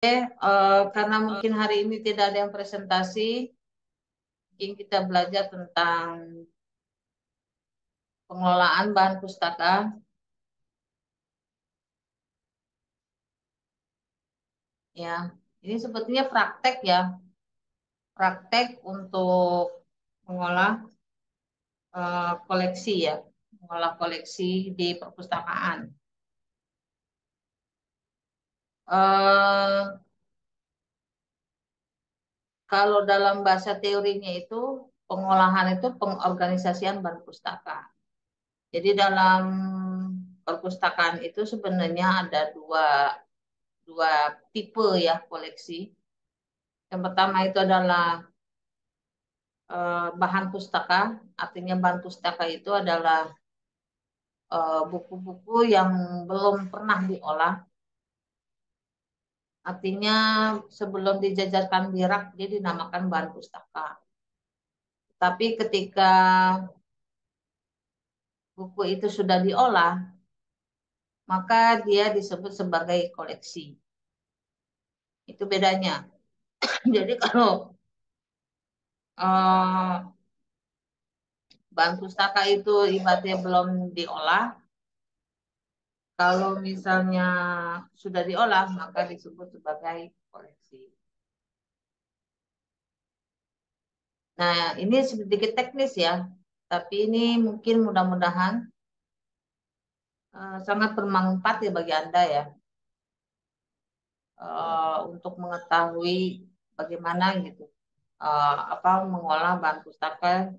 Karena mungkin hari ini tidak ada yang presentasi, mungkin kita belajar tentang pengelolaan bahan pustaka. Ya, ini sebetulnya praktek ya, praktek untuk mengolah koleksi ya, mengolah koleksi di perpustakaan. Eh, Kalau dalam bahasa teorinya itu pengolahan itu pengorganisasian bahan pustaka. Jadi dalam perpustakaan itu sebenarnya ada dua tipe ya koleksi. Yang pertama itu adalah bahan pustaka, artinya bahan pustaka itu adalah buku-buku yang belum pernah diolah, artinya sebelum dijajarkan di rak dia dinamakan bahan pustaka. Tapi ketika buku itu sudah diolah, maka dia disebut sebagai koleksi. Itu bedanya. Jadi kalau eh, bahan pustaka itu ibaratnya belum diolah, kalau misalnya sudah diolah, maka disebut sebagai koleksi. Nah, ini sedikit teknis ya, tapi ini mungkin mudah-mudahan sangat bermanfaat ya bagi Anda ya, untuk mengetahui bagaimana gitu, apa mengolah bahan pustaka.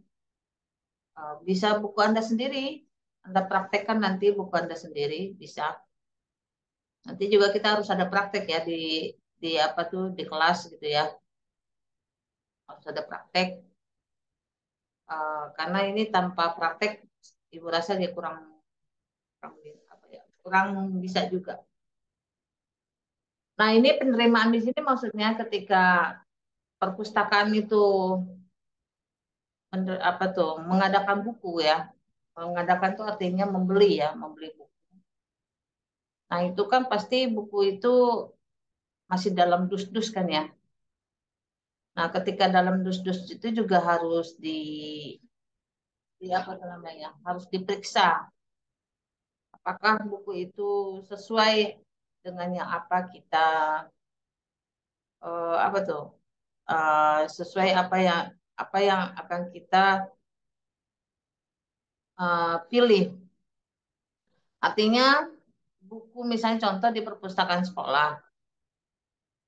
Bisa buku Anda sendiri, Anda praktekkan nanti buku Anda sendiri, bisa. Nanti juga kita harus ada praktek ya di apa tuh di kelas gitu ya, harus ada praktek. Karena ini tanpa praktek, ibu rasa dia kurang apa ya, kurang bisa juga. Nah ini penerimaan di sini maksudnya ketika perpustakaan itu apa tuh mengadakan buku ya, mengadakan tuh artinya membeli ya, membeli buku. Nah itu kan pasti buku itu masih dalam dus-dus kan ya. Nah ketika dalam dus-dus itu juga harus di apa namanya, harus diperiksa apakah buku itu sesuai dengan yang apa kita apa tuh sesuai apa yang akan kita pilih. Artinya buku misalnya contoh di perpustakaan sekolah.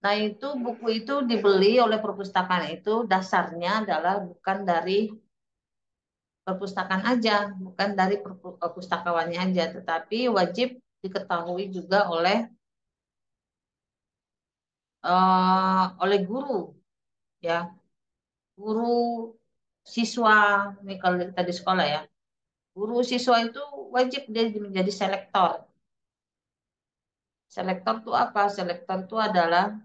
Nah itu buku itu dibeli oleh perpustakaan itu dasarnya adalah bukan dari perpustakaan aja, bukan dari pustakawannya aja, tetapi wajib diketahui juga oleh guru ya, guru siswa. Ini kalau kita di sekolah ya, guru siswa itu wajib dia menjadi selektor. Selektor itu apa? Selektor itu adalah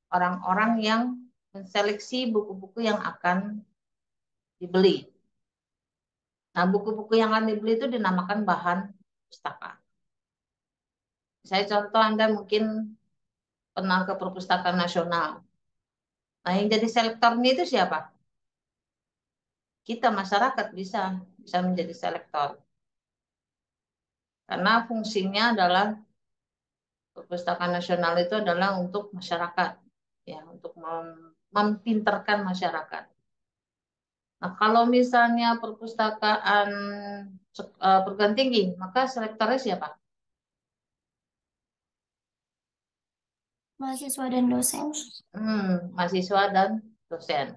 orang-orang yang menseleksi buku-buku yang akan dibeli. Nah, buku-buku yang akan dibeli itu dinamakan bahan pustaka. Saya contoh Anda mungkin pernah ke Perpustakaan Nasional. Nah, yang jadi selektornya itu siapa? Kita masyarakat bisa menjadi selektor. Karena fungsinya adalah Perpustakaan Nasional itu adalah untuk masyarakat, ya, untuk mempinterkan masyarakat. Nah, kalau misalnya perpustakaan perguruan tinggi, maka selektornya siapa? Mahasiswa dan dosen. Mahasiswa dan dosen.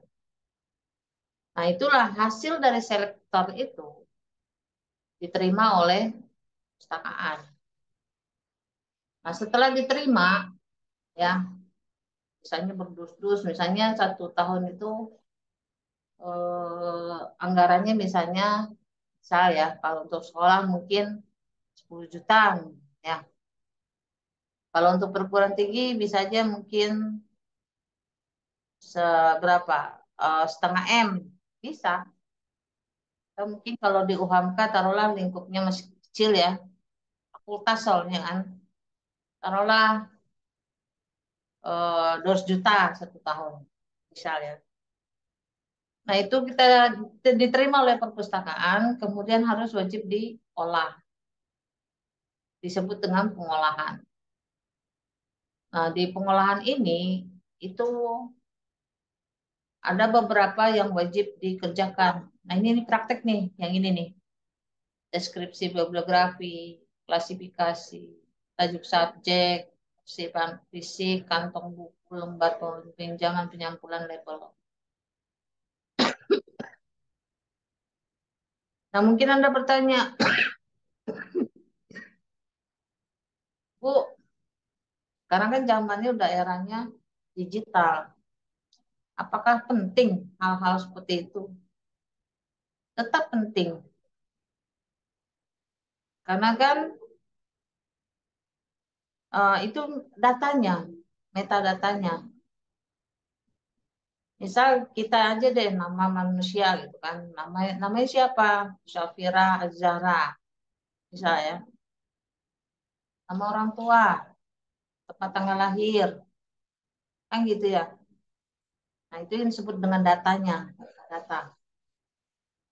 Nah, itulah hasil dari selektor itu diterima oleh perpustakaan. Nah, setelah diterima, ya, misalnya berdus-dus, misalnya 1 tahun itu anggarannya misalnya, saya kalau untuk sekolah mungkin 10 juta, ya. Kalau untuk perguruan tinggi bisa aja mungkin seberapa, 0,5 M bisa. Atau mungkin kalau di UHAMKA taruhlah lingkupnya masih kecil ya, fakultas soalnya kan, taruhlah 200 juta 1 tahun, misalnya. Nah, itu kita diterima oleh perpustakaan, kemudian harus wajib diolah, disebut dengan pengolahan. Nah, di pengolahan ini itu ada beberapa yang wajib dikerjakan. Nah, ini praktek nih, yang ini nih. Deskripsi bibliografi, klasifikasi, tajuk subjek, sifat fisik, kantong buku, lembar pinjaman, penyampulan label. Nah, mungkin Anda bertanya, Bu, sekarang kan zamannya udah eranya digital. Apakah penting hal-hal seperti itu? Tetap penting. Karena kan itu datanya, metadatanya. Misal kita aja deh nama manusia gitu kan. Namanya siapa? Syafira Azhara. Misalnya, nama orang tua, tempat tanggal lahir, kan gitu ya. Nah, itu yang disebut dengan datanya, data.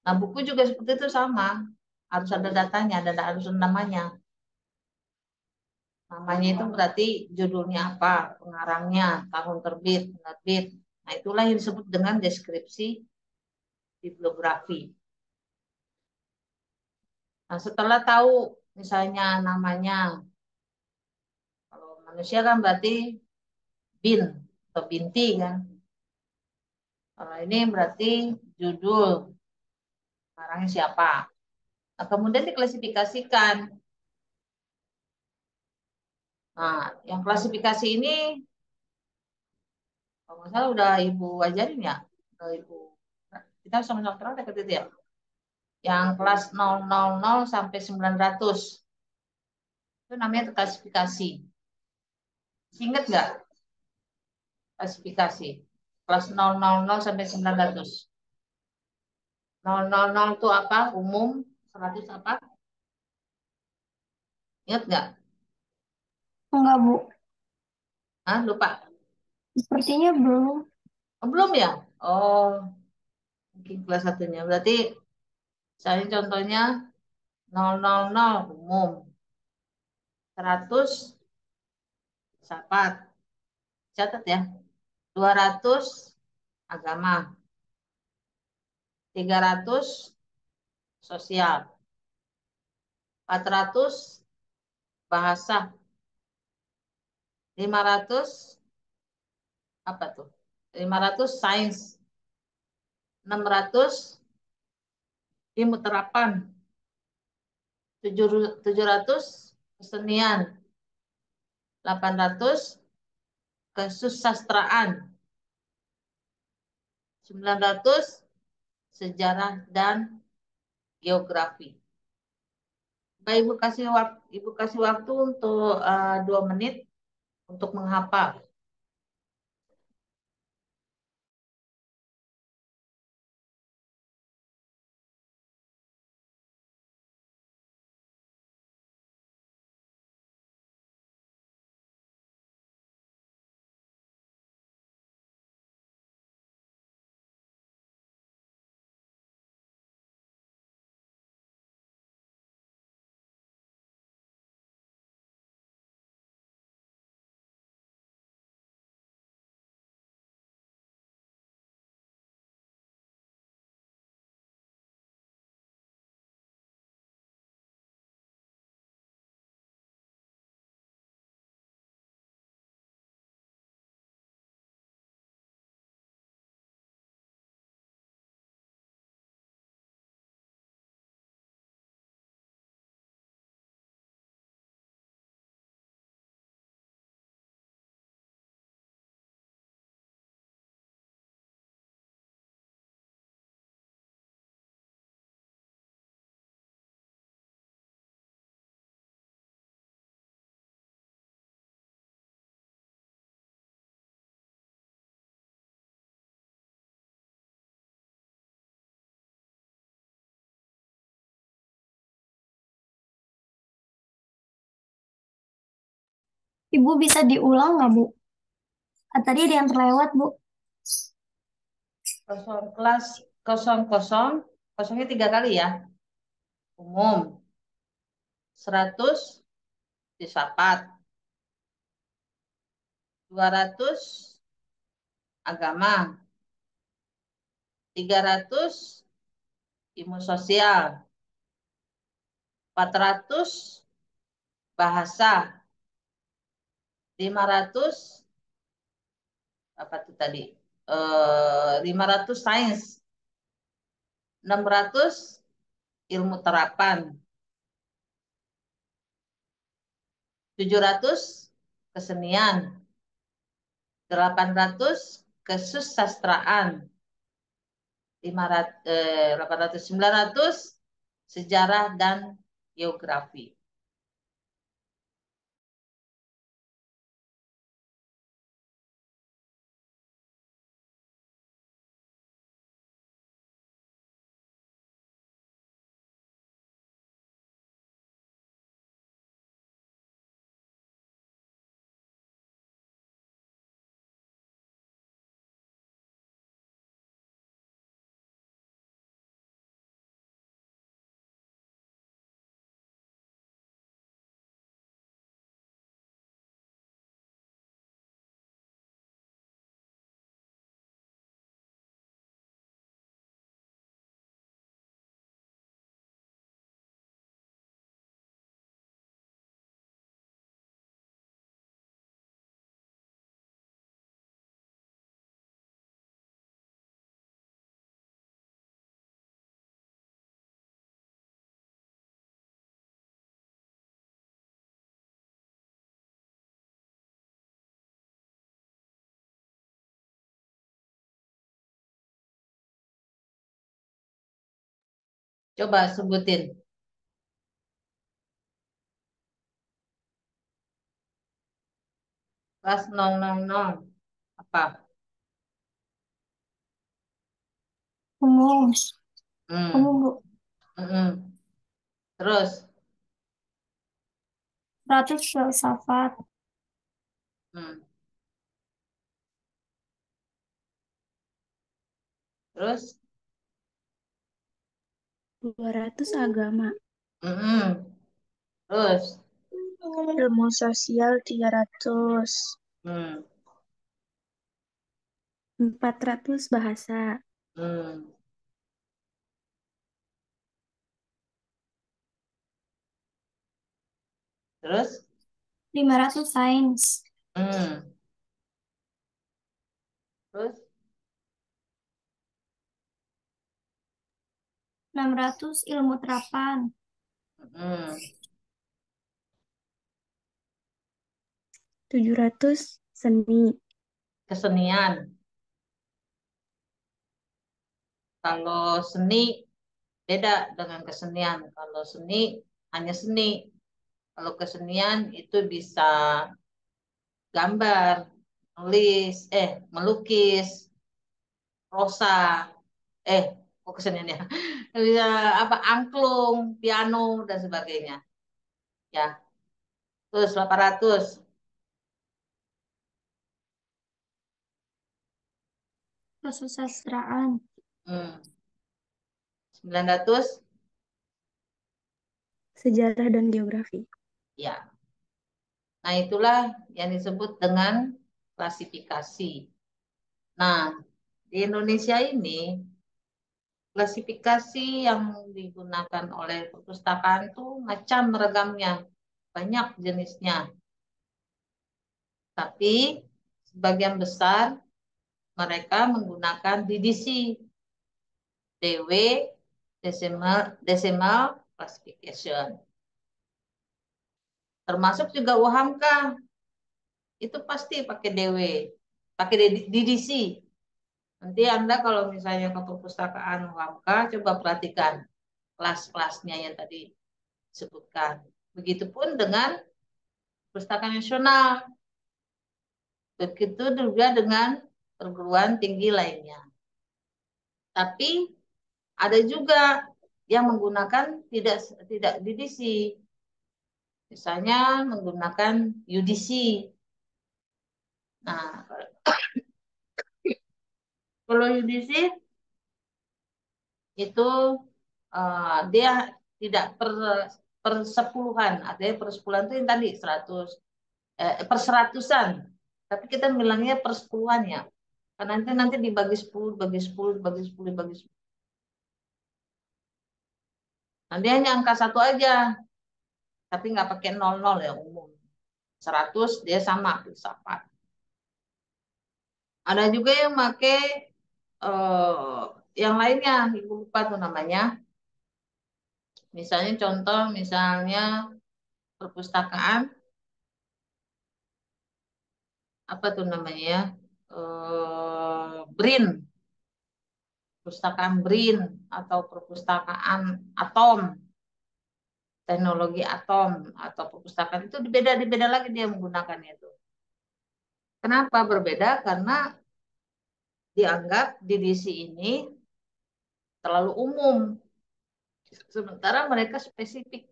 Nah, buku juga seperti itu sama. Harus ada datanya, harus ada namanya. Namanya itu berarti judulnya apa, pengarangnya, tahun terbit, penerbit. Nah, itulah yang disebut dengan deskripsi bibliografi. Nah, setelah tahu misalnya namanya, kalau manusia kan berarti bin atau binti kan. Kalau ini berarti judul, pengarangnya siapa. Nah, kemudian diklasifikasikan. Nah, yang klasifikasi ini, kalau nggak salah udah Ibu ajarin ya, udah Ibu. Kita sama-sama praktek itu ya. Yang kelas 000 sampai 900 itu namanya klasifikasi. Ingat nggak klasifikasi? Kelas 000 sampai 900. 000 itu apa? Umum. 100 apa? Ingat nggak? Enggak, Bu. Hah, lupa. Sepertinya belum. Oh, belum ya? Oh, mungkin kelas satunya. Berarti misalnya contohnya 000 umum. 100 filsafat. Catat ya. 200 agama. 300 sosial. 400 bahasa. 500 apa tuh? 500 sains. 600 ilmu terapan. 700 kesenian. 800 kesusastraan. 900 sejarah dan geografi. Baik, Ibu kasih waktu untuk 2 menit untuk menghafal. Ibu bisa diulang nggak, Bu? Tadi ada yang terlewat, Bu. Kosong kelas kosong kosong, kosongnya 3 kali ya. Umum 100 filsafat, 200 agama, 300 ilmu sosial, 400 bahasa, 500 apa tuh tadi? 500 sains, 600 ilmu terapan, 700 kesenian, 800 kesusastraan, 800, 900 sejarah dan geografi. Coba sebutin. Kelas 000. Apa? Umum. Umum, Hmm. Bu. Mm-mm. Terus, 100 filsafat. hmm. Terus, 200 agama. mm-mm. Terus, Ilmu sosial 300. hmm. 400 bahasa. Hmm. Terus, 500 sains. hmm. Terus, 600 ilmu terapan. hmm. 700 seni. Kesenian. Kalau seni beda dengan kesenian. Kalau seni hanya seni. Kalau kesenian itu bisa gambar, nulis, melukis, prosa, eh, kok kesenian ya? Bisa apa? Angklung, piano dan sebagainya. Ya, terus 800. Kesusastraan. Hmm. 900. Sejarah dan geografi. Ya. Nah, itulah yang disebut dengan klasifikasi. Nah, di Indonesia ini klasifikasi yang digunakan oleh perpustakaan itu macam regamnya, banyak jenisnya. Tapi sebagian besar mereka menggunakan DDC, DW, Decimal Classification. Termasuk juga UHAMKA, itu pasti pakai DW, pakai DDC. Nanti Anda kalau misalnya ke perpustakaan UHAMKA, coba perhatikan kelas-kelasnya yang tadi disebutkan. Begitupun dengan perpustakaan nasional. Begitu juga dengan perguruan tinggi lainnya. Tapi ada juga yang menggunakan tidak tidak DDC, misalnya menggunakan UDC. Nah, Kalau yudisi itu dia tidak per sepuluhan, artinya per sepuluhan itu yang tadi 100 per seratusan. Tapi kita bilangnya per sepuluhan ya. Karena nanti dibagi 10, bagi 10, bagi 10, bagi 10. Nah, dia hanya angka satu aja, tapi nggak pakai 00 ya umum. 100 dia sama filsafat. Ada juga yang pakai yang lainnya, ibu lupa tuh namanya. Misalnya contoh, misalnya perpustakaan, apa tuh namanya ya? BRIN, perpustakaan BRIN atau perpustakaan atom, teknologi atom atau perpustakaan itu beda lagi dia menggunakannya itu. Kenapa berbeda? Karena dianggap divisi ini terlalu umum, sementara mereka spesifik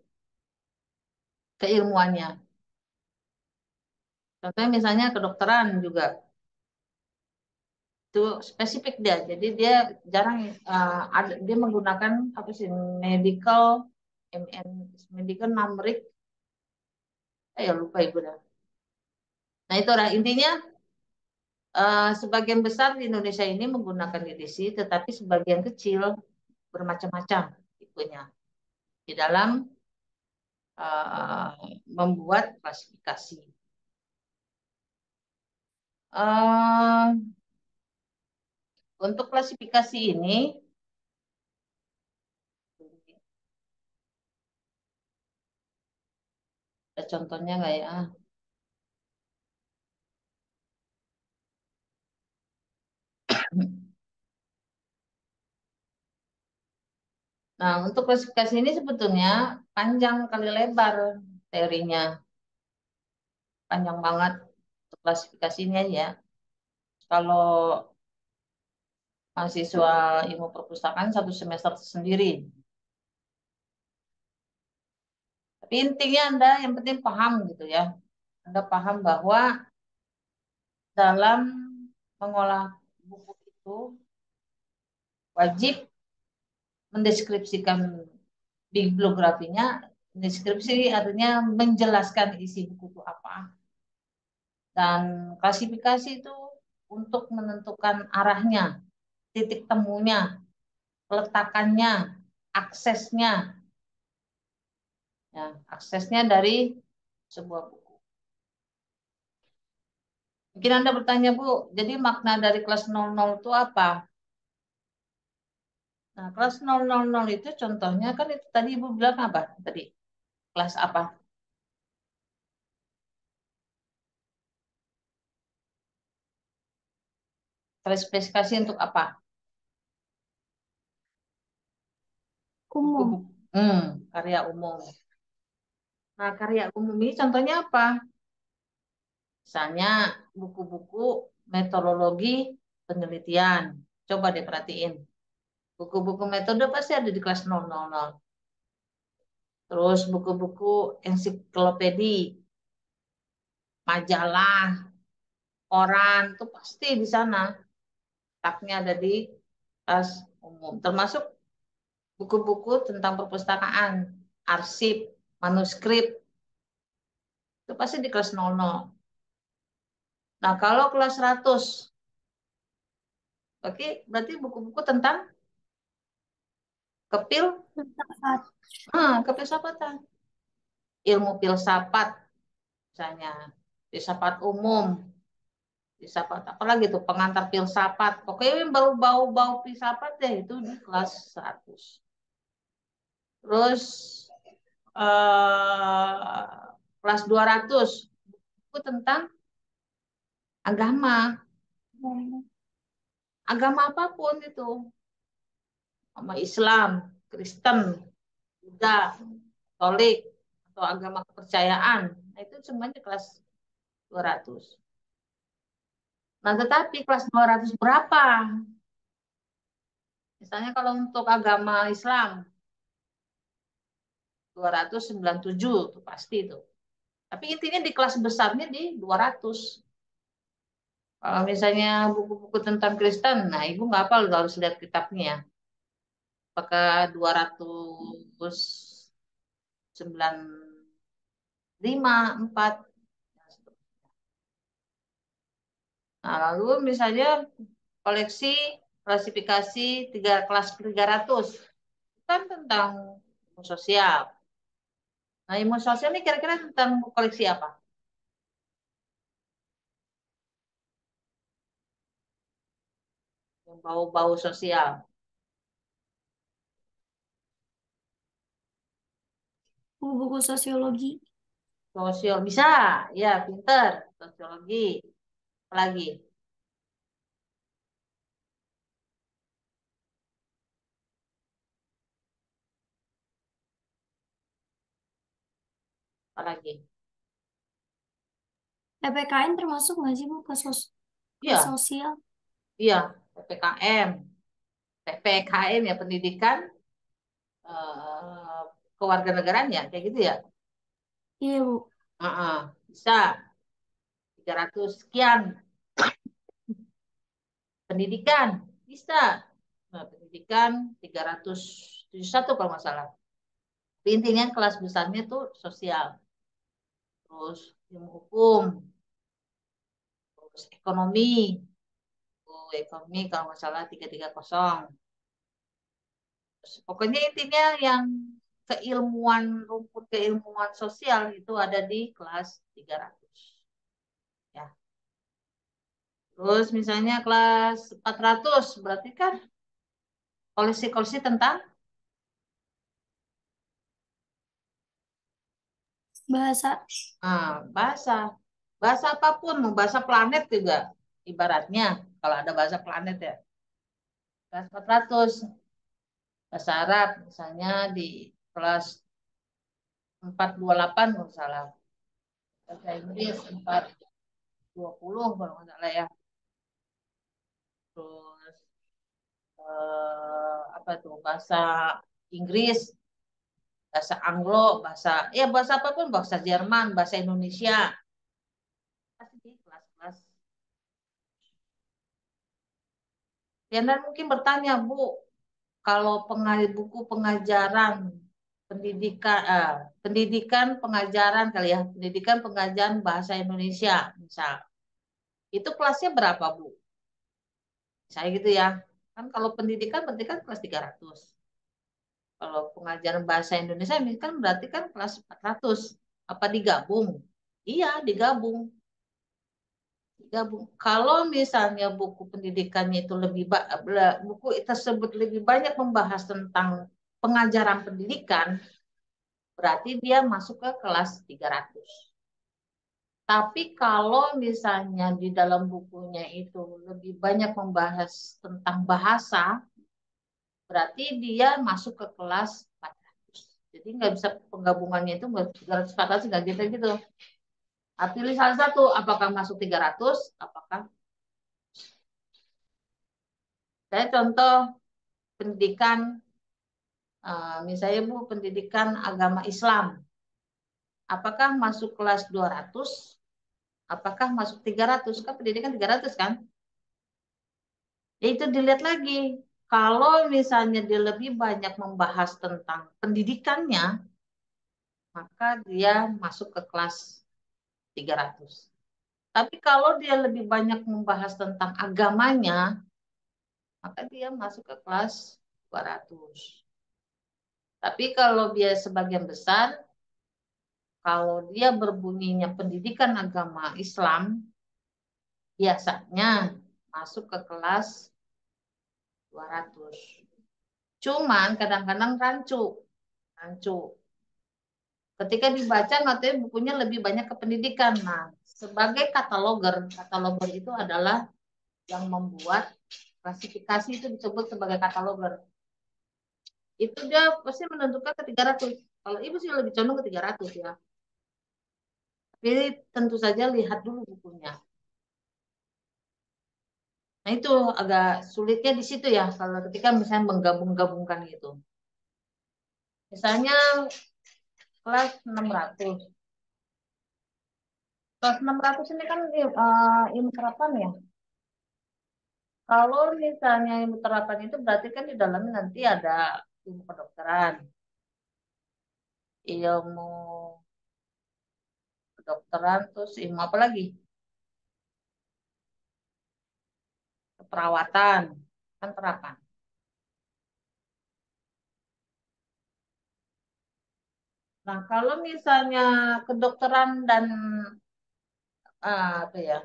keilmuannya. Contohnya misalnya kedokteran juga itu spesifik dia, jadi dia jarang dia menggunakan apa sih medical MN medical numeric, ya lupa ibu dah. Nah itu lah intinya, sebagian besar di Indonesia ini menggunakan edisi, tetapi sebagian kecil bermacam-macam tipenya di dalam membuat klasifikasi. Untuk klasifikasi ini, ada contohnya nggak ya? Nah, untuk klasifikasi ini sebetulnya panjang kali lebar teorinya. Panjang banget untuk klasifikasinya ya. Kalau mahasiswa ilmu perpustakaan satu semester sendiri. Tapi intinya Anda yang penting paham gitu ya. Anda paham bahwa dalam mengolah buku itu wajib mendeskripsikan bibliografinya. Deskripsi artinya menjelaskan isi buku itu apa. Dan klasifikasi itu untuk menentukan arahnya, titik temunya, peletakannya, aksesnya. Ya, aksesnya dari sebuah buku. Mungkin Anda bertanya, Bu, jadi makna dari kelas 00 itu apa? Nah, kelas 000 itu contohnya kan itu tadi Ibu bilang apa? Tadi kelas apa? Klasifikasi untuk apa? Umum. Buku-buku. Karya umum. Nah, karya umum ini contohnya apa? Misalnya buku-buku metodologi penelitian. Coba deh perhatiin. Buku-buku metode pasti ada di kelas 000. Terus buku-buku ensiklopedi, majalah, koran, itu pasti di sana. Letaknya ada di kelas umum. Termasuk buku-buku tentang perpustakaan, arsip, manuskrip, itu pasti di kelas 00. Nah, kalau kelas 100, berarti buku-buku tentang kepil, Filsafat. kefilsafatan. Ilmu filsafat, misalnya filsafat umum, filsafat apalagi tuh pengantar filsafat. Pokoknya yang baru bau-bau filsafat deh itu di kelas 100. Terus kelas 200 buku tentang agama, agama apapun itu, agama Islam, Kristen, Buddha, Katolik, atau agama kepercayaan. Nah, itu semuanya kelas 200. Nah, tetapi kelas 200 berapa? Misalnya kalau untuk agama Islam 297 tuh pasti itu. Tapi intinya di kelas besarnya di 200. Kalau misalnya buku-buku tentang Kristen, nah ibu nggak hafal, harus lihat kitabnya. Apakah 295, 4. Nah, lalu misalnya koleksi klasifikasi kelas 300 kan tentang ilmu sosial. Nah, ilmu sosial ini kira-kira tentang koleksi apa? Yang bau-bau sosial. Buku-buku sosiologi. Sosial bisa, ya pinter. Sosiologi, apalagi, apalagi. PPKN termasuk nggak sih Bu ke Iya, sosial? iya, PPKM, PPKM ya pendidikan kewarganegaraan ya, kayak gitu ya. Iya Bu. Bisa 300 sekian. Pendidikan bisa. Nah, pendidikan 371 kalau nggak salah. Tapi intinya kelas besarnya itu sosial. Terus ilmu hukum, terus ekonomi. Ekonomi kalau nggak salah 330. Terus, pokoknya intinya yang keilmuan, rumput keilmuan sosial itu ada di kelas 300. Ya. Terus misalnya kelas 400 berarti kan koleksi-koleksi tentang Bahasa. bahasa. Bahasa apapun, mau bahasa planet juga ibaratnya kalau ada bahasa planet ya. Kelas 400 bahasa Arab misalnya di kelas 428 kalau nggak salah. Bahasa Inggris 420 kalau nggak salah ya. Terus apa tuh bahasa Inggris, bahasa Anglo, bahasa ya bahasa apapun, bahasa Jerman, bahasa Indonesia. Pasti di kelas-kelas. Ya, dan mungkin bertanya, Bu, kalau buku pengajaran pendidikan pendidikan pengajaran kali ya, pendidikan pengajaran bahasa Indonesia misal. Itu kelasnya berapa, Bu? Saya gitu ya. Kan kalau pendidikan berarti kan kelas 300. Kalau pengajaran bahasa Indonesia ini kan berarti kan kelas 400. Apa digabung? Iya, digabung. Digabung. Kalau misalnya buku pendidikannya itu buku tersebut lebih banyak membahas tentang pengajaran pendidikan, berarti dia masuk ke kelas 300. Tapi kalau misalnya di dalam bukunya itu lebih banyak membahas tentang bahasa, berarti dia masuk ke kelas 400. Jadi nggak bisa penggabungannya itu 300 400 nggak gitu gitu. Pilih salah satu, apakah masuk 300, apakah saya contoh pendidikan misalnya Bu pendidikan agama Islam, apakah masuk kelas 200, apakah masuk 300? Kan pendidikan 300 kan? Ya itu dilihat lagi. Kalau misalnya dia lebih banyak membahas tentang pendidikannya, maka dia masuk ke kelas 300. Tapi kalau dia lebih banyak membahas tentang agamanya, maka dia masuk ke kelas 200. Tapi kalau dia sebagian besar, kalau dia berbunyinya pendidikan agama Islam, biasanya masuk ke kelas 200. Cuman kadang-kadang rancu. Rancu. Ketika dibaca nanti bukunya lebih banyak ke pendidikan. Nah, sebagai kataloger, kataloger itu adalah yang membuat klasifikasi itu disebut sebagai kataloger. Itu dia pasti menentukan ke 300. Kalau ibu sih lebih condong ke 300 ya. Tapi tentu saja lihat dulu bukunya. Nah, itu agak sulitnya di situ ya kalau ketika misalnya menggabung-gabungkan gitu. Misalnya kelas 600. Kelas 600 ini kan ilmu terapan ya. Kalau misalnya ilmu terapan itu berarti kan di dalamnya nanti ada ilmu kedokteran, ilmu kedokteran, terus ilmu apa lagi? Keperawatan, kan terapan. Nah, kalau misalnya kedokteran dan apa ya,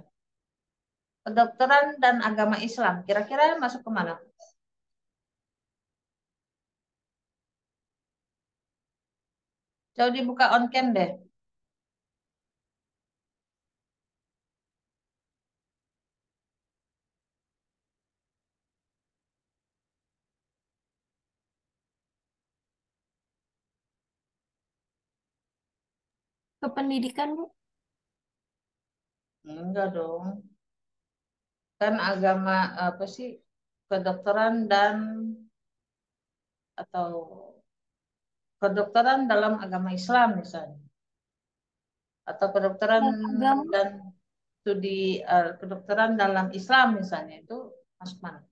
kedokteran dan agama Islam, kira-kira masuk ke mana? Coba dibuka on cam deh. Ke pendidikan, Bu. Enggak dong. Kan agama apa sih? Kedokteran dan atau kedokteran dalam agama Islam misalnya, atau kedokteran Agama, dan studi kedokteran dalam Islam misalnya itu masuk mana?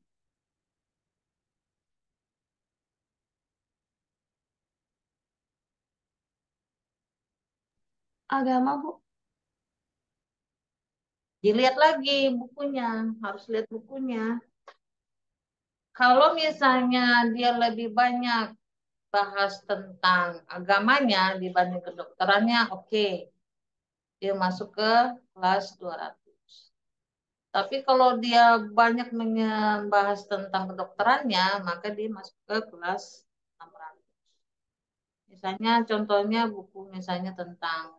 agama, Bu. Dilihat lagi bukunya, harus lihat bukunya. Kalau misalnya dia lebih banyak bahas tentang agamanya dibanding kedokterannya, oke. Dia masuk ke kelas 200. Tapi kalau dia banyak membahas tentang kedokterannya, maka dia masuk ke kelas 600. Misalnya contohnya buku misalnya tentang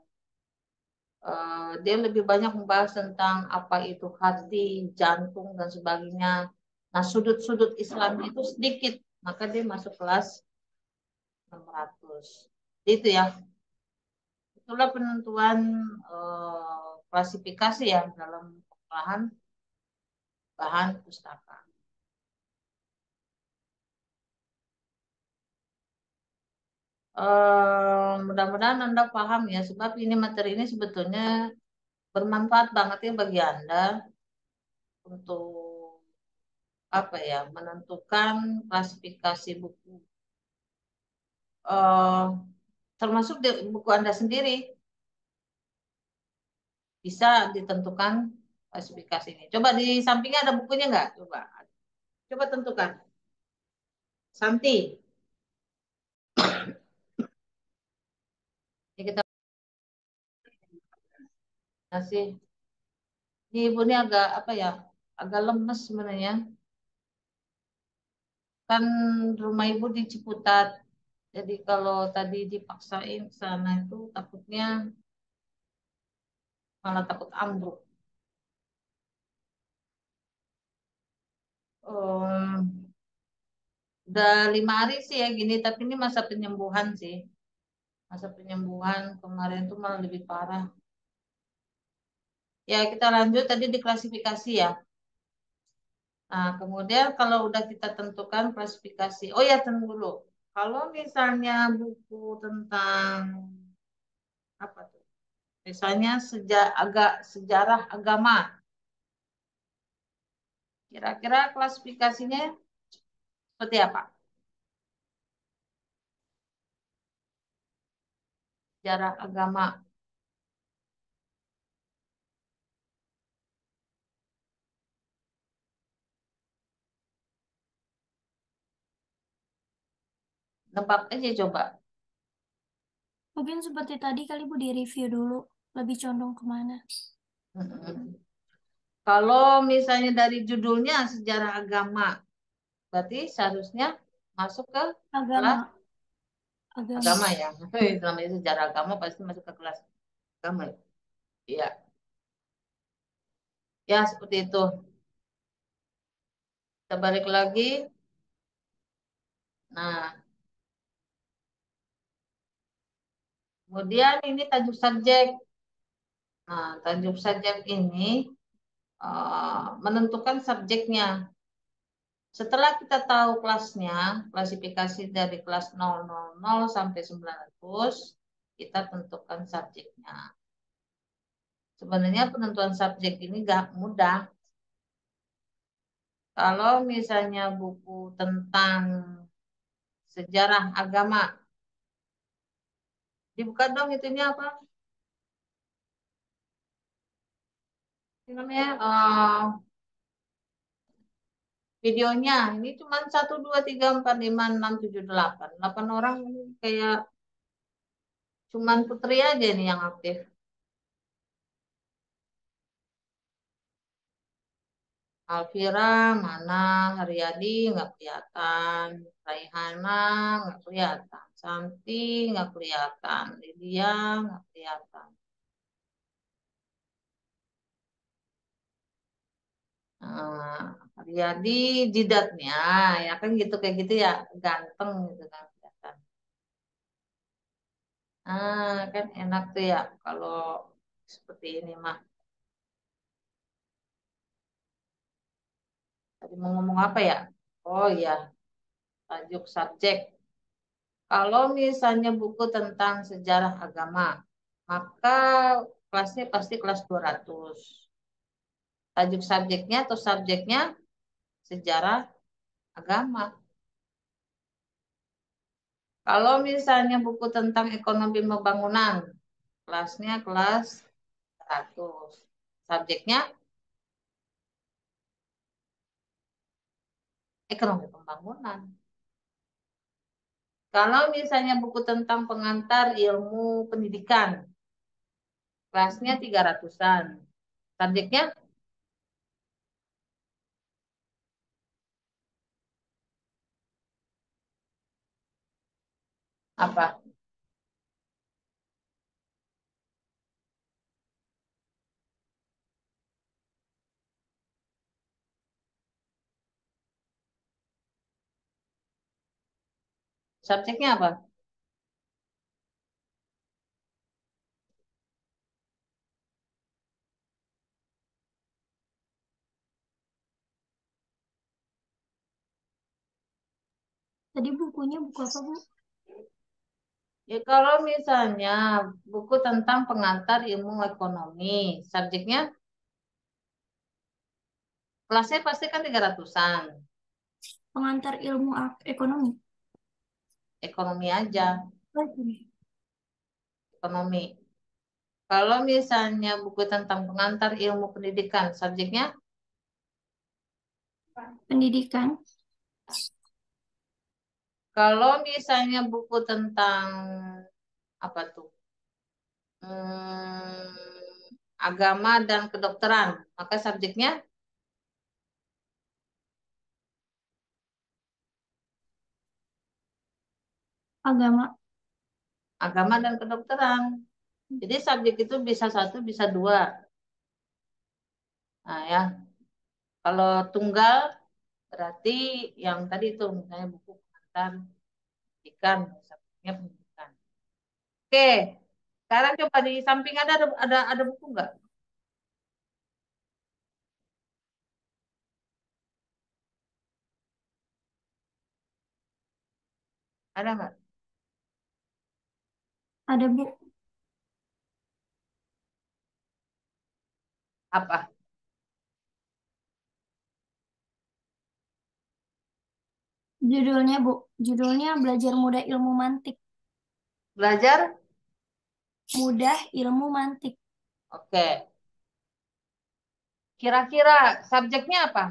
dia lebih banyak membahas tentang apa itu hati, jantung dan sebagainya. Nah, sudut-sudut Islamnya itu sedikit, maka dia masuk kelas 600. Itu ya. Itulah penentuan klasifikasi ya dalam bahan bahan pustaka. Mudah-mudahan Anda paham ya, sebab ini materi ini sebetulnya bermanfaat banget ya bagi Anda untuk apa ya, menentukan klasifikasi buku, eh, termasuk di buku Anda sendiri bisa ditentukan klasifikasi ini. Coba di sampingnya ada bukunya nggak? Coba tentukan. Santi, ini kita kasih. Ini ibu ini agak apa ya, agak lemes sebenarnya. Kan rumah ibu di Ciputat. Jadi kalau tadi dipaksain ke sana itu takutnya malah takut ambruk. Udah 5 hari sih ya gini, tapi ini masa penyembuhan sih. Masa penyembuhan kemarin tuh malah lebih parah. Ya kita lanjut tadi di klasifikasi ya. Nah kemudian kalau udah kita tentukan klasifikasi, oh ya tunggu dulu. Kalau misalnya buku tentang apa tuh? Misalnya agak sejarah agama. Kira-kira klasifikasinya seperti apa? Sejarah agama. Nebak aja coba. Mungkin seperti tadi kali Bu di review dulu. Lebih condong kemana? Mm-mm. Kalau misalnya dari judulnya sejarah agama, berarti seharusnya masuk ke kelas Agama. Agama. agama ya. Namanya sejarah agama pasti masuk ke kelas agama. Iya, ya seperti itu. Kita balik lagi. Nah, kemudian ini tajuk subjek. Nah, tajuk subjek ini menentukan subjeknya. Setelah kita tahu kelasnya, klasifikasi dari kelas 000 sampai 900, kita tentukan subjeknya. Sebenarnya penentuan subjek ini gak mudah. Kalau misalnya buku tentang sejarah agama, dibuka dong itunya apa? Ini namanya videonya. Ini cuma 1, 2, 3, 4, 5, 6, 7, 8. 8 orang ini kayak cuman Putri aja nih yang aktif. Alvira mana, Haryadi nggak kelihatan, Raihana nggak kelihatan, Santi nggak kelihatan, Lydia nggak kelihatan. Haryadi jidatnya, ya kan gitu kayak gitu ya, ganteng gitu kan kelihatan. Kan enak tuh ya kalau seperti ini mah. Tadi mau ngomong apa ya? Oh iya, tajuk subjek. Kalau misalnya buku tentang sejarah agama, maka kelasnya pasti kelas 200. Tajuk subjeknya atau subjeknya sejarah agama. Kalau misalnya buku tentang ekonomi pembangunan, kelasnya kelas 100. Subjeknya ekonomi pembangunan. Kalau misalnya buku tentang pengantar ilmu pendidikan, kelasnya 300-an. Subjeknya apa? Subjeknya apa? Tadi bukunya buku apa, Bu? Ya kalau misalnya buku tentang pengantar ilmu ekonomi, subjeknya kelasnya pasti kan 300-an. Pengantar ilmu ekonomi. Ekonomi aja, Oke. ekonomi. Kalau misalnya buku tentang pengantar ilmu pendidikan, subjeknya Pendidikan. kalau misalnya buku tentang apa tuh? Hmm, agama dan kedokteran, maka subjeknya Agama. agama dan kedokteran. Jadi subjek itu bisa satu, bisa dua. Nah ya, kalau tunggal berarti yang tadi itu misalnya buku pengantar pendidikan, subjeknya pendidikan. Oke, sekarang coba di samping ada buku nggak? Ada nggak? Ada, Bu. Apa? Judulnya, Bu. Judulnya Belajar Mudah Ilmu Mantik. Belajar? Mudah Ilmu Mantik. Oke. Kira-kira subjeknya apa?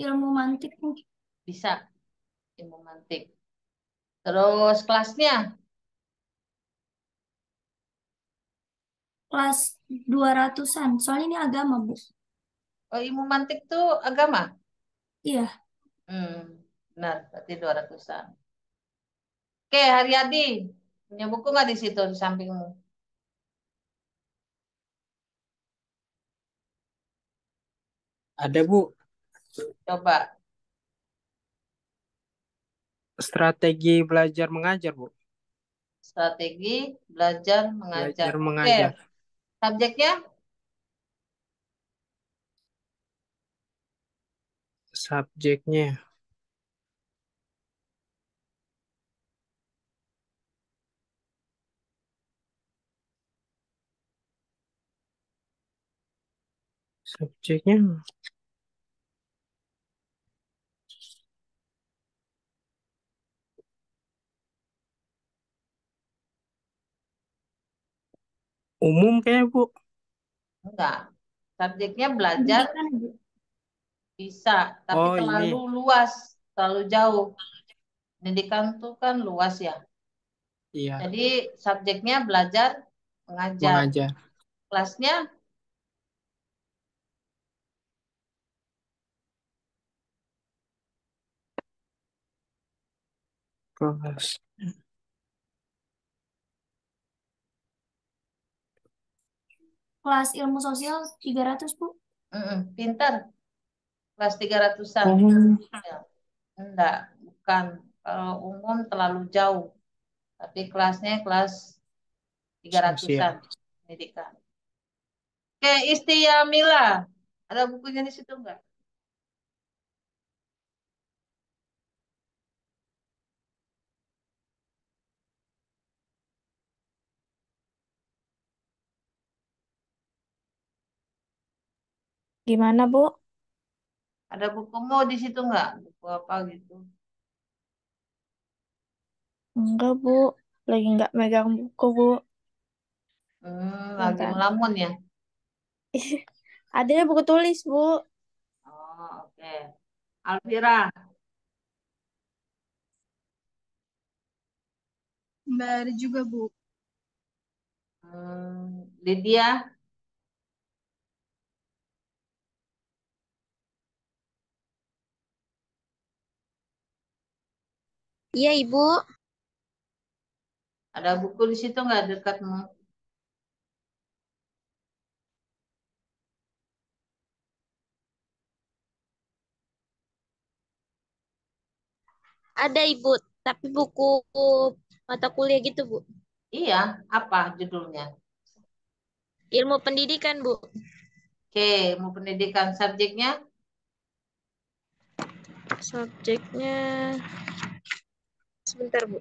Ilmu mantik, Bu. Bisa ilmu mantik. Terus kelasnya? Kelas 200-an. Soalnya ini agama, Bu. Oh, ilmu mantik tuh agama? Iya. Benar, berarti 200-an. Oke, Haryadi. Punya buku nggak di situ di sampingmu? Ada, Bu. Coba. Strategi belajar mengajar, Bu. Strategi belajar mengajar. Belajar Oke, mengajar. subjeknya Subjeknya Subjeknya umum kayak Bu. Enggak. Subjeknya belajar Pendidikan, Bu. bisa, tapi Oh terlalu ini, luas, terlalu jauh. Pendidikan tuh kan luas ya. iya Jadi subjeknya belajar mengajar. mengajar. Kelasnya Kelas. Kelas ilmu sosial 300, Bu. pintar, kelas 300-an. Oh, Ya, enggak, bukan. Kalau umum terlalu jauh, tapi kelasnya kelas 300-an sosial. pendidikan. Oke, Istia Mila. Ada bukunya di situ enggak? Gimana, Bu? Ada bukumu di situ enggak? Buku apa gitu? Enggak, Bu. Lagi nggak megang buku, Bu. Lagi Bentar. melamun ya. Ada buku tulis, Bu. Oh, oke. Alvira, Nggak ada juga, Bu. Lydia, Iya, Ibu. ada buku di situ enggak dekatmu? Ada, Ibu. Tapi buku mata kuliah gitu, Bu. Iya, apa judulnya? Ilmu pendidikan, Bu. Oke, mau pendidikan subjeknya? Subjeknya sebentar, Bu.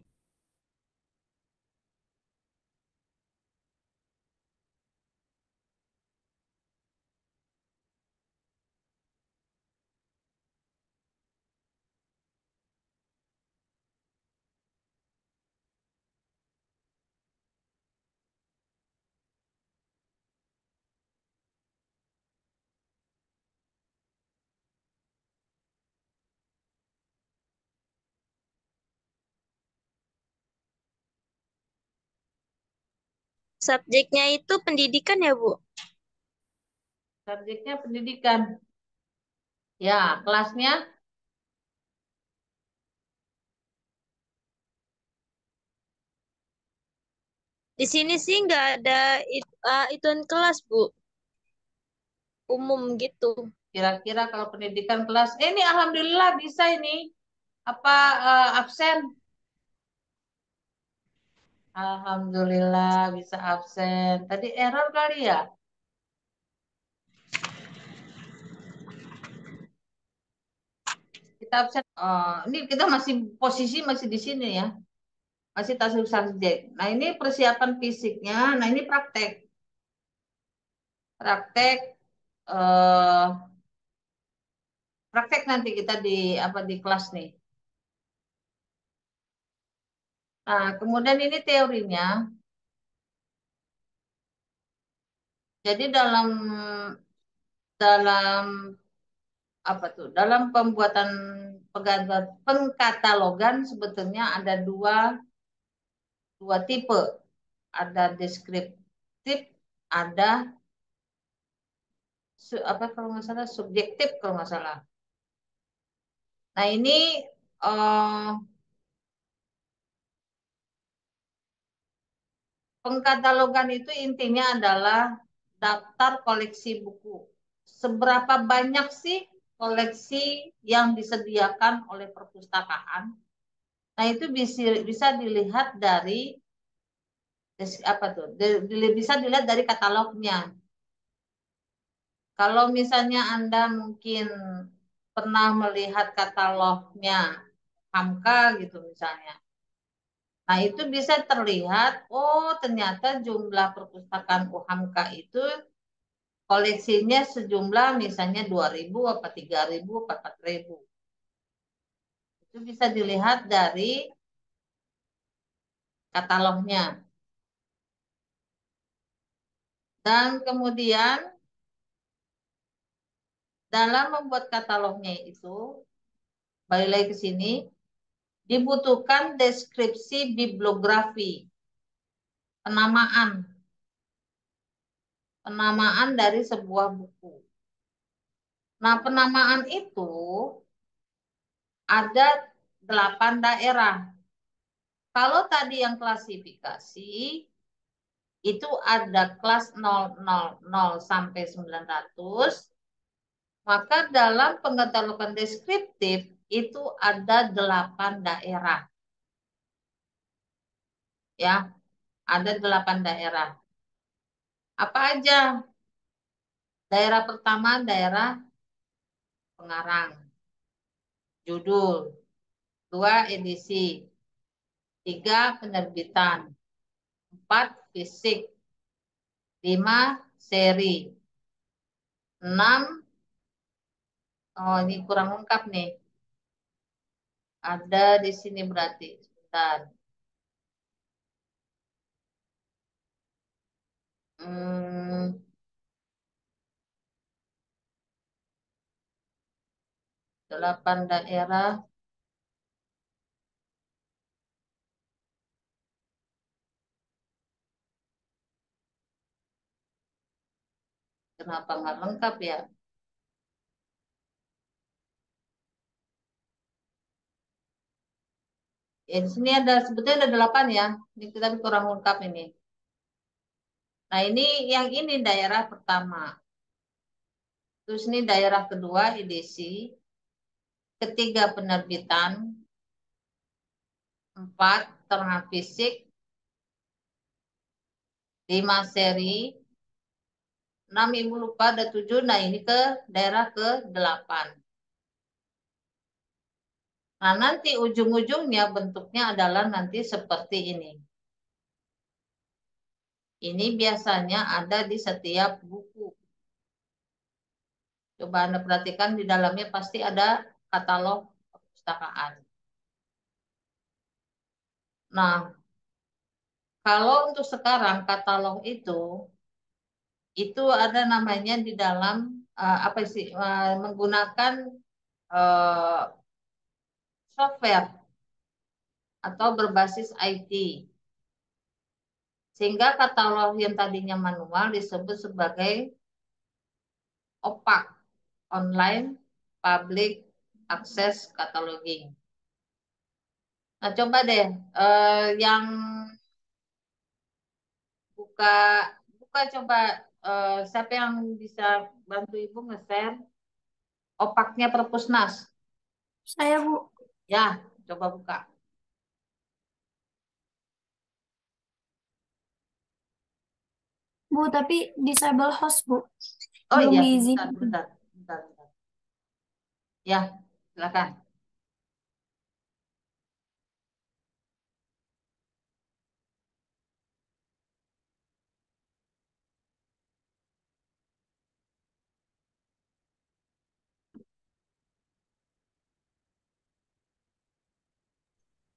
Subjeknya itu pendidikan ya, Bu? Subjeknya pendidikan. Ya, kelasnya Di sini sih nggak ada ituan kelas, Bu. Umum gitu. kira-kira kalau pendidikan kelas. Ini alhamdulillah bisa ini. Apa absen? Alhamdulillah bisa absen. Tadi error kali ya? Kita absen. Ini kita masih posisi masih di sini ya. Masih tasuk subjek. Nah, ini persiapan fisiknya. Nah, ini praktek. Praktek eh praktek nanti kita di apa di kelas nih. Nah, kemudian ini teorinya. Jadi dalam dalam apa tuh? Dalam pembuatan pengkatalogan sebetulnya ada dua tipe. Ada deskriptif, ada apa kalau nggak salah subjektif kalau nggak salah. Nah ini eh, pengkatalogan itu intinya adalah daftar koleksi buku. Seberapa banyak sih koleksi yang disediakan oleh perpustakaan? Nah itu bisa dilihat dari apa tuh? Bisa dilihat dari katalognya. Kalau misalnya Anda mungkin pernah melihat katalognya Hamka gitu misalnya. Nah, itu bisa terlihat, oh ternyata jumlah perpustakaan UHAMKA itu koleksinya sejumlah misalnya 2.000 apa 3.000 apa 4.000. Itu bisa dilihat dari katalognya. Dan kemudian dalam membuat katalognya itu, balik lagi ke sini, dibutuhkan deskripsi bibliografi, penamaan dari sebuah buku. Nah, penamaan itu ada 8 daerah. Kalau tadi yang klasifikasi, itu ada kelas 000 sampai 900, maka dalam pengetahuan deskriptif itu ada 8 daerah. Ya, ada 8 daerah. Apa aja? Daerah pertama, daerah pengarang, judul, 2 edisi, 3 penerbitan, 4 fisik, 5 seri, 6, oh ini kurang lengkap nih. Ada di sini berarti. Sebentar. Hmm, 8 daerah. Kenapa nggak lengkap ya? Ya di sini ada sebetulnya ada 8 ya. Ini kita kurang lengkap ini. Nah ini yang ini daerah pertama. Terus ini daerah kedua edisi, ketiga penerbitan, 4 terang fisik, 5 seri, 6 ibu lupa ada 7. Nah ini ke daerah ke-8. Nah nanti ujung-ujungnya bentuknya adalah nanti seperti ini. Ini biasanya ada di setiap buku. Coba Anda perhatikan di dalamnya pasti ada katalog perpustakaan. Nah, kalau untuk sekarang katalog itu ada namanya di dalam apa sih menggunakan eh, software atau berbasis IT. Sehingga katalog yang tadinya manual disebut sebagai OPAC, Online Public Access Cataloging. Nah, coba deh yang buka buka coba siapa yang bisa bantu Ibu nge-share opaknya Perpusnas. Saya, Bu. Ya, coba buka. Bu, tapi disable host, Bu. Oh Belum iya, diizinin. bentar. Ya, silakan.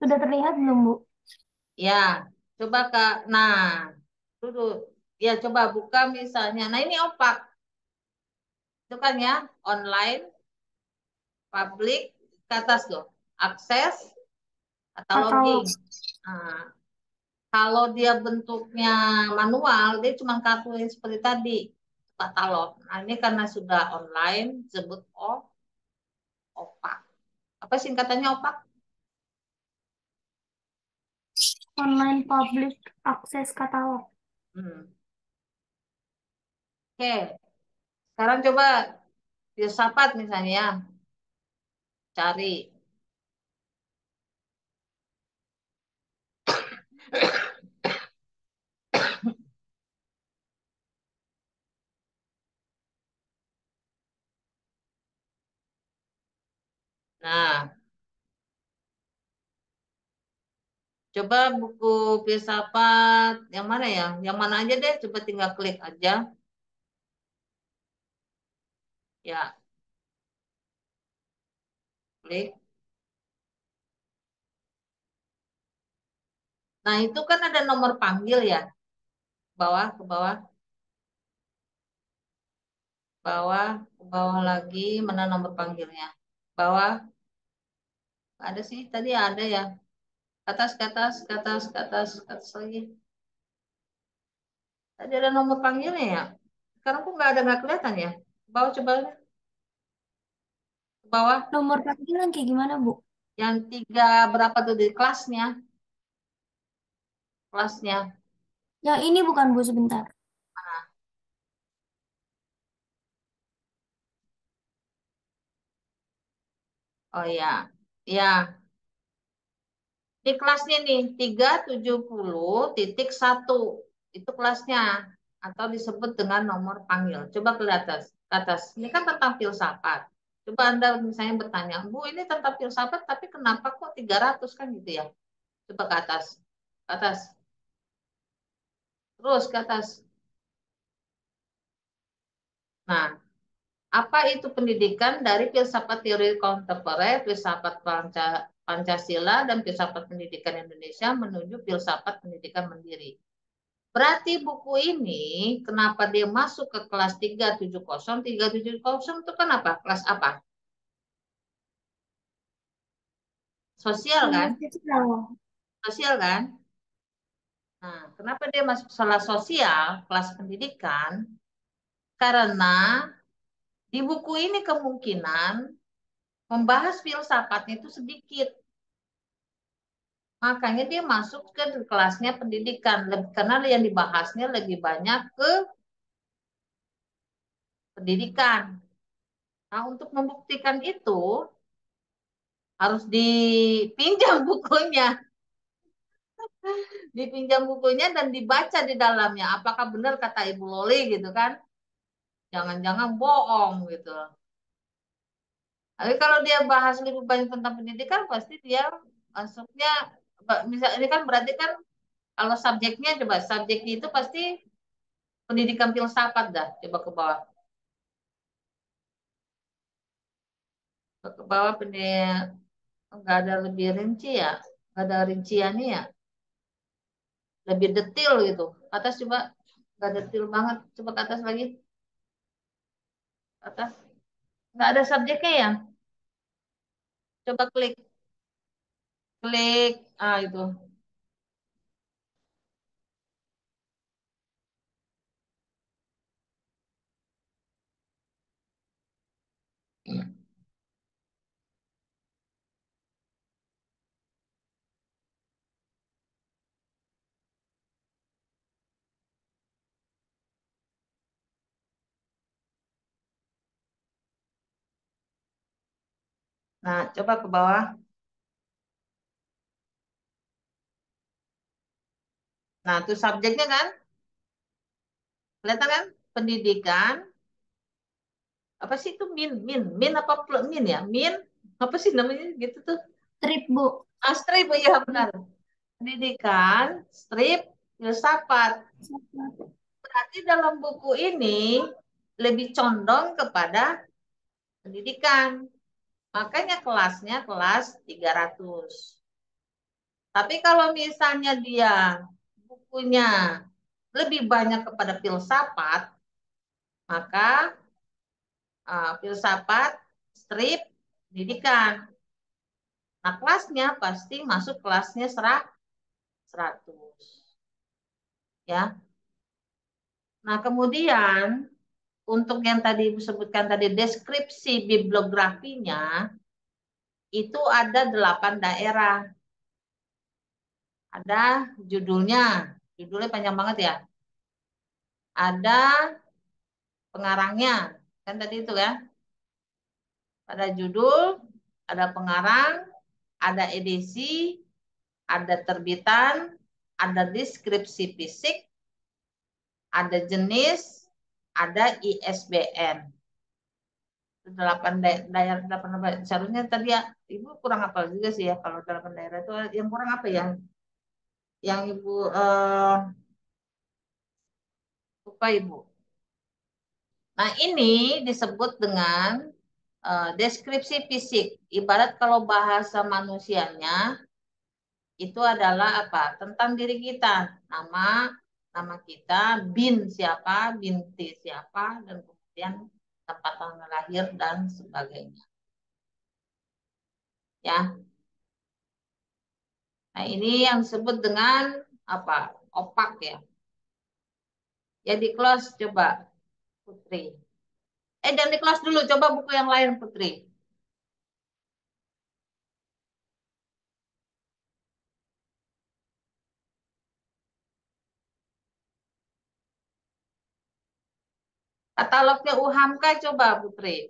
Sudah terlihat belum, Bu? Ya, coba Kak. Nah, duduk. Ya, coba buka misalnya. Nah, ini opak. Itu kan ya, online, public, ke atas tuh. Akses, Katalog. cataloging. Nah, kalau dia bentuknya manual, dia cuma kartu yang seperti tadi, katalog. Nah, ini karena sudah online, disebut opak. Apa singkatannya opak? Online Public Access Katalog. Hmm. Oke, sekarang coba filsafat misalnya, cari. Nah, coba buku filsafat yang mana ya? Yang mana aja deh, coba tinggal klik aja. Ya, klik. Nah, itu kan ada nomor panggil ya. Bawah, ke bawah, bawah, ke bawah lagi. Mana nomor panggilnya? Bawah, ada sih. Tadi ada ya. Ke atas, ke atas, ke atas, ke atas, ke atas lagi. Tadi ada nomor panggilnya ya. Sekarang kok nggak kelihatan ya. Ke bawah coba lihat. Ke bawah. Nomor panggilan kayak gimana, Bu? Yang tiga berapa tuh di kelasnya? Kelasnya. Yang ini bukan, Bu, sebentar. Oh ya, ya. Di kelasnya nih 370.1 itu kelasnya atau disebut dengan nomor panggil. Coba ke atas, ke atas. Ini kan tentang filsafat. Coba Anda misalnya bertanya, Bu, ini tentang filsafat, tapi kenapa kok 300 kan gitu ya? Coba ke atas, ke atas, terus ke atas. Nah, apa itu pendidikan dari filsafat teori kontemporer, filsafat Pancasila, dan filsafat pendidikan Indonesia menuju filsafat pendidikan mandiri? Berarti buku ini, kenapa dia masuk ke kelas 370? 370 itu kan apa? Kelas apa? Sosial Ilmu kan? sosial. Sosial kan? Nah, kenapa dia masuk kelas sosial, kelas pendidikan? Karena di buku ini kemungkinan membahas filsafatnya itu sedikit. Makanya dia masuk ke kelasnya pendidikan. Karena yang dibahasnya lebih banyak ke pendidikan. Nah, untuk membuktikan itu, harus dipinjam bukunya. Dipinjam bukunya dan dibaca di dalamnya. Apakah benar kata Ibu Loli gitu kan? Jangan-jangan bohong gitu. Tapi kalau dia bahas lebih banyak tentang pendidikan, pasti dia masuknya, misal ini kan berarti kan kalau subjeknya coba subjeknya itu pasti pendidikan filsafat dah. Coba ke bawah, ke bawah nggak ada lebih rinci ya, nggak ada rinciannya ya, lebih detail gitu. Atas coba nggak detail banget. Coba ke atas lagi, atas nggak ada subjeknya ya. Coba klik. Klik, itu. Nah, coba ke bawah. Nah, itu subjeknya kan, kelihatan kan? Pendidikan, apa sih itu min apa min ya? Min, apa sih namanya gitu tuh? Strip, Bu. Strip, ya benar. Pendidikan, strip, filsafat. Berarti dalam buku ini lebih condong kepada pendidikan. Makanya kelasnya kelas 300. Tapi kalau misalnya dia bukunya lebih banyak kepada filsafat, maka filsafat, strip, pendidikan. Nah, kelasnya pasti masuk kelasnya 100. Ya. Nah, kemudian untuk yang tadi disebutkan tadi deskripsi bibliografinya itu ada 8 daerah. Ada judulnya, judulnya panjang banget ya. Ada pengarangnya, kan tadi itu kan. Ada judul, ada pengarang, ada edisi, ada terbitan, ada deskripsi fisik, ada jenis, ada ISBN. 8 daerah. Seharusnya tadi ya, Ibu kurang hafal juga sih ya kalau 8 daerah itu yang kurang apa ya? Yang Ibu lupa Ibu. Nah, ini disebut dengan deskripsi fisik. Ibarat kalau bahasa manusianya itu adalah apa? Tentang diri kita. Nama kita, bin siapa, binti siapa, dan kemudian tempat tanggal lahir dan sebagainya. Ya. Nah, ini yang disebut dengan apa? Opak ya. Ya di close coba Putri. Jangan di close dulu, coba buku yang lain Putri. Katalognya UHAMKA coba Putri.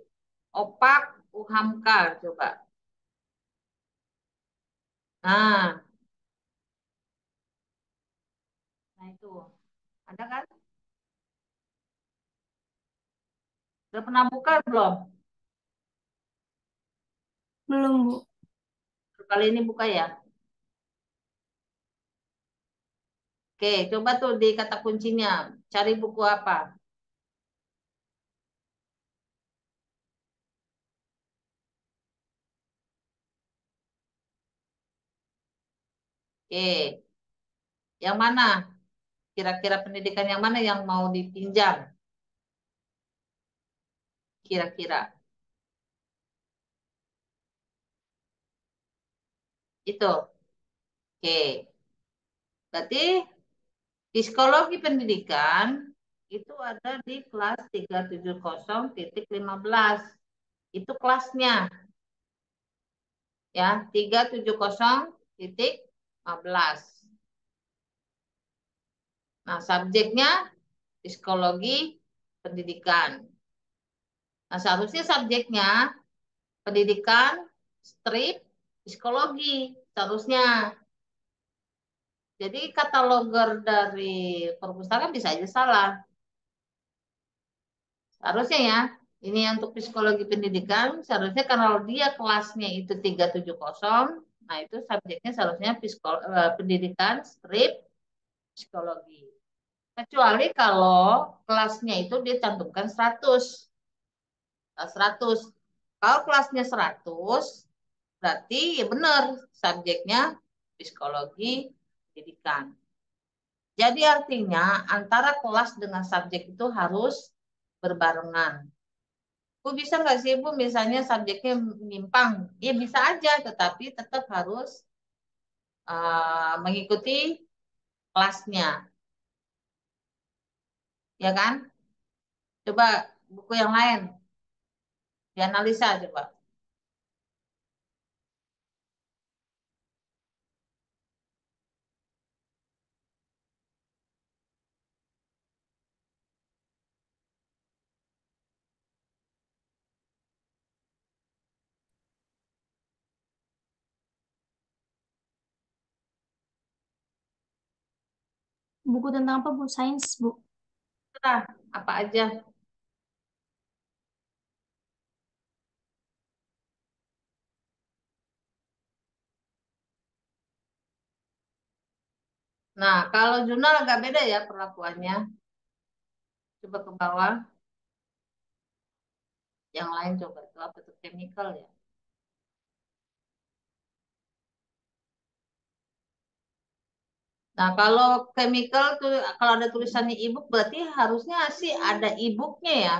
Opak UHAMKA coba. Nah, nah itu. Ada kan? Udah pernah buka belum? Belum, Bu. Kali ini buka ya. Oke, coba tuh di kata kuncinya. Cari buku apa? Oke, yang mana? Kira-kira pendidikan yang mana yang mau dipinjam? Kira-kira. Itu. Oke. Berarti psikologi pendidikan itu ada di kelas 370.15. Itu kelasnya. Ya, 370.15. Nah, subjeknya psikologi pendidikan. Nah, seharusnya subjeknya pendidikan, strip, psikologi. Seharusnya. Jadi kataloger dari perpustakaan bisa aja salah. Seharusnya ya. Ini untuk psikologi pendidikan, seharusnya kalau dia kelasnya itu 370, nah itu subjeknya seharusnya pendidikan, strip, psikologi. Kecuali kalau kelasnya itu dia cantumkan 100. 100. Kalau kelasnya 100, berarti ya benar subjeknya psikologi pendidikan. Jadi artinya antara kelas dengan subjek itu harus berbarengan. Bu bisa nggak sih Bu misalnya subjeknya menyimpang? Ya bisa aja, tetapi tetap harus mengikuti kelasnya, ya kan? Coba buku yang lain dianalisa coba. Buku tentang apa, Bu? Sains, Bu. Nah, apa aja? Nah, kalau jurnal agak beda ya perlakuannya. Coba ke bawah. Yang lain coba itu apa tuh chemical ya. Nah, kalau chemical tuh kalau ada tulisannya e-book berarti harusnya sih ada e-booknya ya.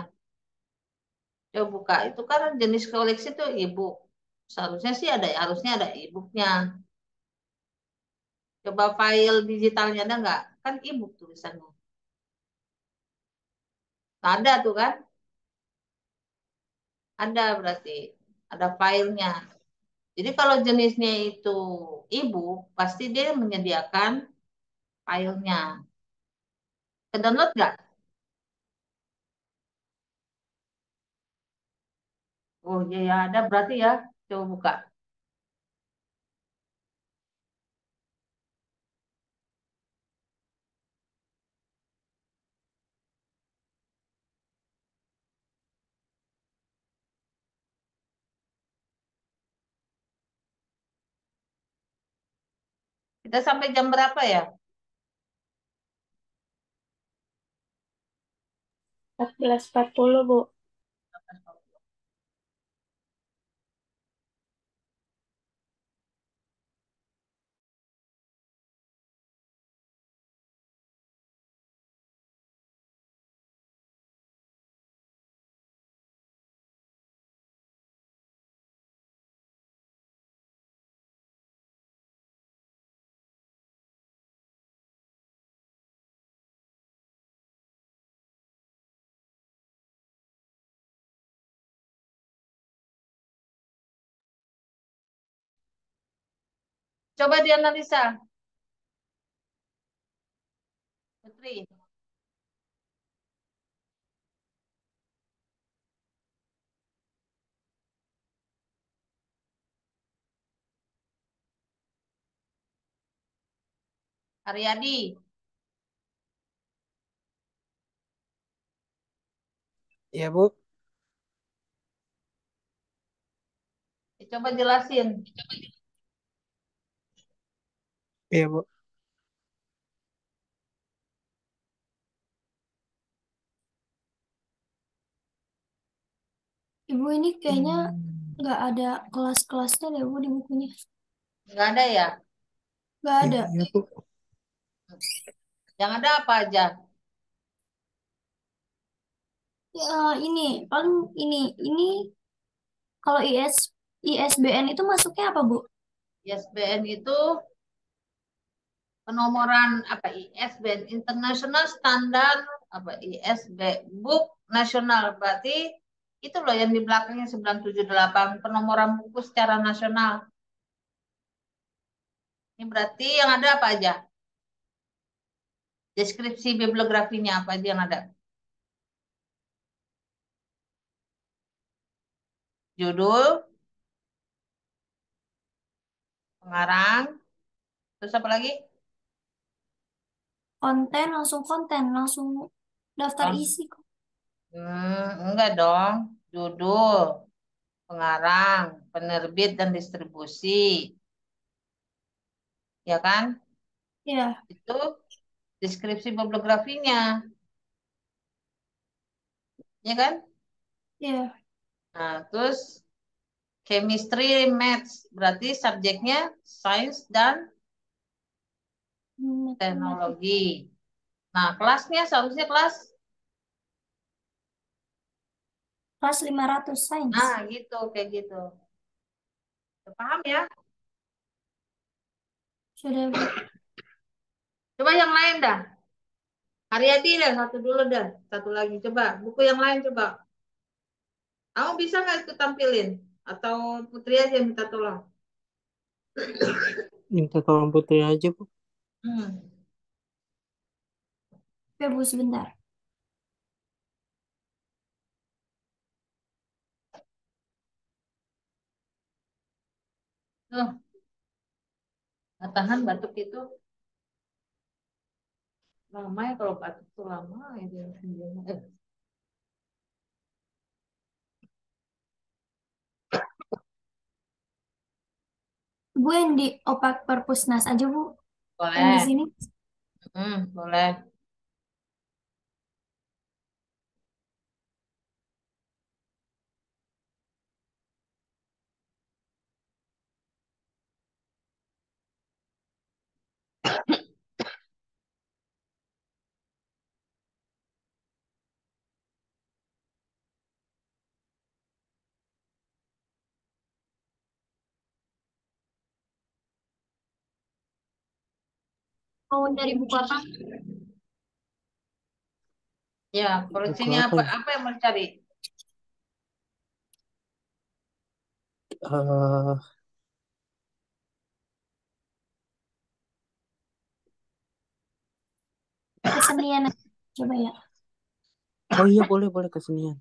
Coba buka. Itu kan jenis koleksi tuh e-book. Seharusnya sih ada, harusnya ada e-booknya. Coba file digitalnya ada nggak? Kan e-book tulisannya. Nah, ada tuh kan? Ada berarti. Ada filenya. Jadi kalau jenisnya itu e-book, pasti dia menyediakan filenya. Ke download nggak? Oh iya ya, ada berarti ya. Coba buka. Kita sampai jam berapa ya? 14.40, Bu. Coba dianalisa, Putri. Haryadi, Iya, Bu. coba jelasin. Iya, Bu. Ibu ini kayaknya Hmm. nggak ada kelas-kelasnya deh, Bu, di bukunya. Nggak ada ya? Nggak Iya, ada. iya, Bu. Yang ada apa aja? Ya, paling ini kalau ISBN itu masuknya apa, Bu? ISBN itu penomoran apa, ISBN International Standard apa, ISB Book Nasional, berarti itu loh yang di belakangnya 978 penomoran buku secara nasional. Ini berarti yang ada apa aja? Deskripsi bibliografinya apa aja yang ada? Judul, pengarang, terus apa lagi? Konten, langsung daftar Langsung. isi kok. Enggak dong. Judul, pengarang, penerbit dan distribusi, ya kan? Ya, Itu deskripsi bibliografinya, ya kan? ya. Nah, terus chemistry, maths, berarti subjeknya sains dan Matematik. teknologi. Nah, kelasnya seharusnya kelas, Kelas 500 sains. nah gitu, kayak gitu. Udah paham ya? Sudah, Bu. Coba yang lain dah. Haryadi dah, satu dulu dah. Satu lagi, coba. Buku yang lain coba. Kamu bisa nggak itu tampilin? Atau Putri aja yang minta tolong? Minta tolong Putri aja, Bu. Hmm. Oke, Bu, sebentar. Tuh, nggak tahan batuk itu. Lama ya kalau batuk tuh lama itu. Bu, yang di opak perpusnas aja, Bu. Yang di Boleh. sini. Boleh. Mau dari buku apa? Ya, Buku koleksinya apa apa? ya? Apa yang mau cari? Eh, Kesenian. Coba ya. oh iya, boleh, boleh kesenian.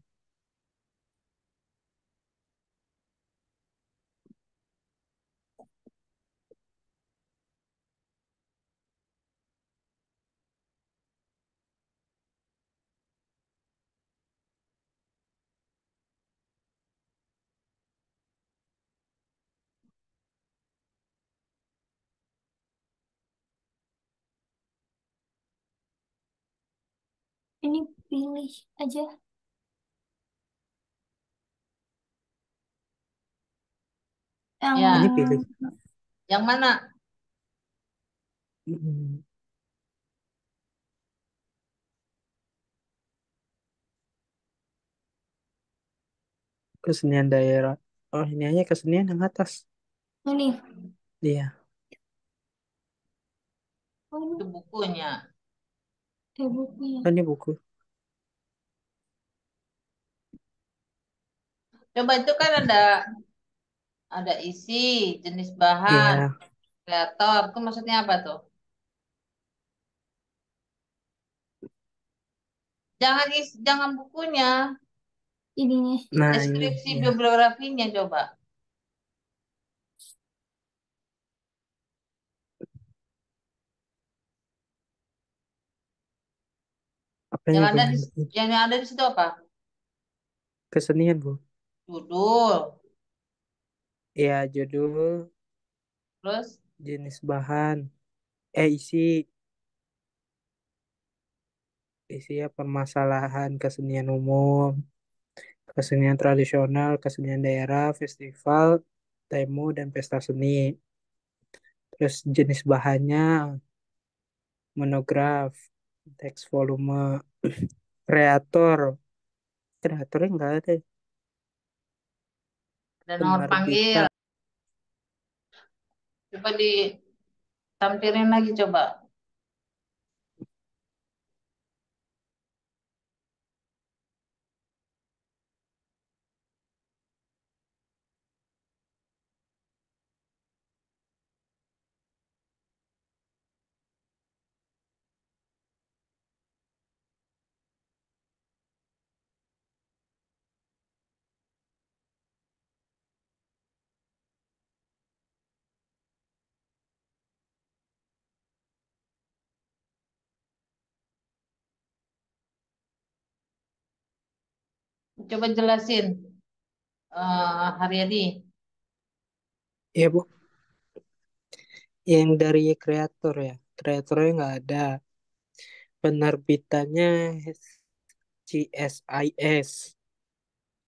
Ini Pilih aja. Yang Ini Ya, pilih. yang mana? Hmm, Kesenian daerah. Oh, ini aja kesenian yang atas. ini. Iya. Oh, Itu ini bukunya. e-booknya. Kan ini buku. Coba itu kan ada isi, jenis bahan, Iya. kreator. Itu maksudnya apa tuh? Jangan bukunya, Ininya. Nah, ini. deskripsi Iya. bibliografinya coba. Yang Apanya, Bu? ada yang ada di situ apa? Kesenian, Bu. Judul, Iya, judul, terus jenis bahan. Isi. Isinya permasalahan kesenian umum, kesenian tradisional, kesenian daerah, festival, temu, dan pesta seni. Terus jenis bahannya monograf, teks volume, kreator. Kreatornya nggak ada. ada nomor panggil. Penerbitan. Coba ditampilin lagi coba. Coba jelasin, Haryadi. Ya, Bu. Yang dari kreator ya. Kreatornya nggak ada. Penerbitannya CSIS.